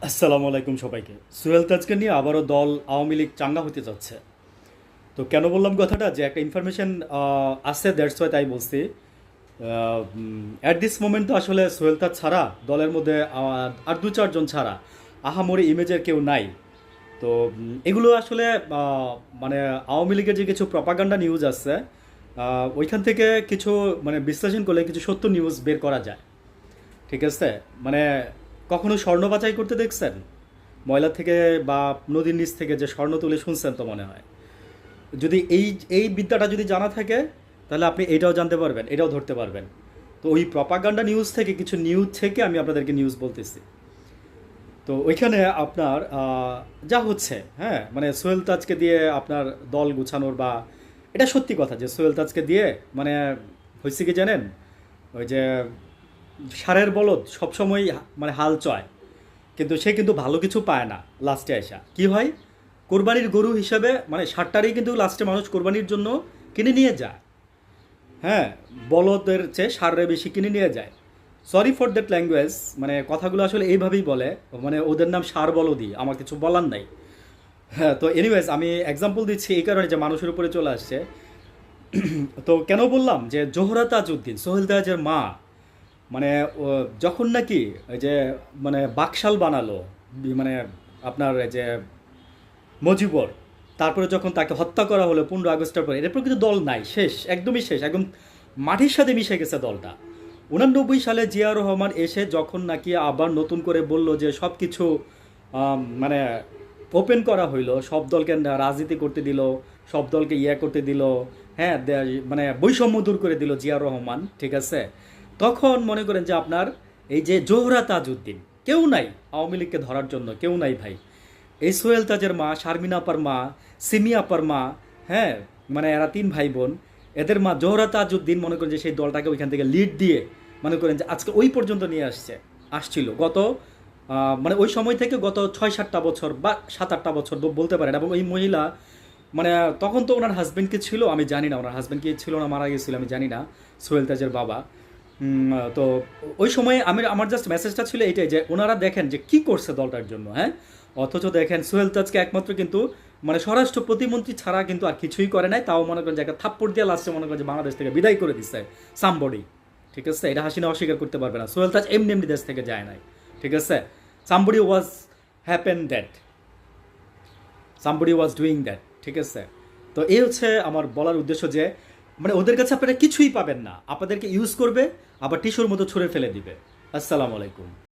আসসালামু আলাইকুম সবাইকে। সোহেল তাজকে নিয়ে আবারও দল আওয়ামী লীগ চাঙ্গা হতে যাচ্ছে। তো কেন বললাম কথাটা, যে একটা ইনফরমেশন আছে, দ্যাটস ওয়াই তাই বলছি। অ্যাট দিস মোমেন্ট তো আসলে সোহেল তাজ ছাড়া দলের মধ্যে আর দু চারজন ছাড়া আহামরি ইমেজের কেউ নাই। তো এগুলো আসলে মানে আওয়ামী লীগের যে কিছু প্রপাগান্ডা নিউজ আছে, ওইখান থেকে কিছু মানে বিশ্লেষণ করলে কিছু সত্য নিউজ বের করা যায়। ঠিক আছে, মানে কখনো স্বর্ণ বাছাই করতে দেখছেন? ময়লা থেকে বা নদীর নিচ থেকে যে স্বর্ণ তুলে শুনছেন তো মনে হয়। যদি এই এই বিদ্যাটা যদি জানা থাকে, তাহলে আপনি এটাও জানতে পারবেন, এটাও ধরতে পারবেন। তো ওই প্রপাগান্ডা নিউজ থেকে কিছু নিউজ থেকে আমি আপনাদেরকে নিউজ বলতেছি। তো ওইখানে আপনার যা হচ্ছে, হ্যাঁ, মানে সোহেল তাজকে দিয়ে আপনার দল গুছানোর বা এটা সত্যি কথা যে সোহেল তাজকে দিয়ে মানে হয়েছে কি জানেন, ওই যে ষাঁড়ের বলদ সবসময় মানে হাল চয়, কিন্তু সে কিন্তু ভালো কিছু পায় না। লাস্টে আসা কি হয়, কোরবানির গরু হিসাবে মানে ষাটটারই কিন্তু লাস্টে মানুষ কোরবানির জন্য কিনে নিয়ে যায়। হ্যাঁ, বলদের চেয়ে ষাঁড়রে বেশি কিনে নিয়ে যায়। সরি ফর দ্যাট ল্যাঙ্গুয়েজ, মানে কথাগুলো আসলে এইভাবেই বলে, মানে ওদের নাম ষাঁড় বলদি, আমার কিছু বলার নাই। হ্যাঁ, তো এনিওয়েজ আমি এক্সাম্পল দিচ্ছি এই কারণে যে মানুষের উপরে চলে আসছে। তো কেন বললাম যে জোহরা তাজউদ্দিন সোহেল তাজের মা, মানে যখন নাকি ওই যে মানে বাকশাল বানালো, মানে আপনার এই যে মজিবর, তারপরে যখন তাকে হত্যা করা হলো 15 আগস্টের পরে, এরপর কিন্তু দল নাই, শেষ, একদমই শেষ, একদম মাটির সাথে মিশে গেছে দলটা। 89 সালে জিয়া রহমান এসে যখন নাকি আবার নতুন করে বলল যে সব কিছু মানে ওপেন করা হইলো, সব দলকে রাজনীতি করতে দিল, সব দলকে করতে দিল, হ্যাঁ, মানে বৈষম্য দূর করে দিল জিয়া রহমান, ঠিক আছে। তখন মনে করেন যে আপনার এই যে জোহরা তাজউদ্দিন, কেউ নাই আওয়ামী লীগকে ধরার জন্য, কেউ নাই ভাই। এই সোহেল তাজের মা, শারমিন আপার মা, সিমি আপার মা, হ্যাঁ, মানে এরা তিন ভাই বোন, এদের মা জোহরা তাজউদ্দিন মনে করেন যে সেই দলটাকে ওইখান থেকে লিড দিয়ে মনে করেন যে আজকে ওই পর্যন্ত নিয়ে আসছিল গত মানে ওই সময় থেকে গত 6-7টা বছর বা 7-8টা বছর বলতে পারেন। এবং ওই মহিলা মানে তখন তো ওনার হাজব্যান্ড কি ছিল আমি জানি না, ওনার হাজব্যান্ড কি ছিল না মারা গেছিল আমি জানি না, সোহেল তাজের বাবা। তো ওই সময় আমার জাস্ট মেসেজটা ছিল এইটাই যে ওনারা দেখেন যে কি করছে দলটার জন্য, হ্যাঁ। অথচ দেখেন সোহেল তাজকে একমাত্র কিন্তু মানে স্বরাষ্ট্র প্রতিমন্ত্রী ছাড়া কিন্তু আর কিছুই করে নাই, তাও মনে করেন যে একটা থাপ্পড় দিয়ে লাস্টে মনে করেন যে বাংলাদেশ থেকে বিদায় করে দিচ্ছে সামবডি। ঠিক আছে, এটা হাসিনা অস্বীকার করতে পারবে না, সোহেল তাজ এমনি এমনি দেশ থেকে যায় নাই। ঠিক আছে, somebody was happen that, somebody was doing that. ঠিক আছে, তো এই হচ্ছে আমার বলার উদ্দেশ্য যে মানে ওদের কাছে আপনারা কিছুই পাবেন না, আপনাদেরকে ইউজ করবে, আবার টিস্যুর মতো ছুঁড়ে ফেলে দিবে। আসসালামু আলাইকুম।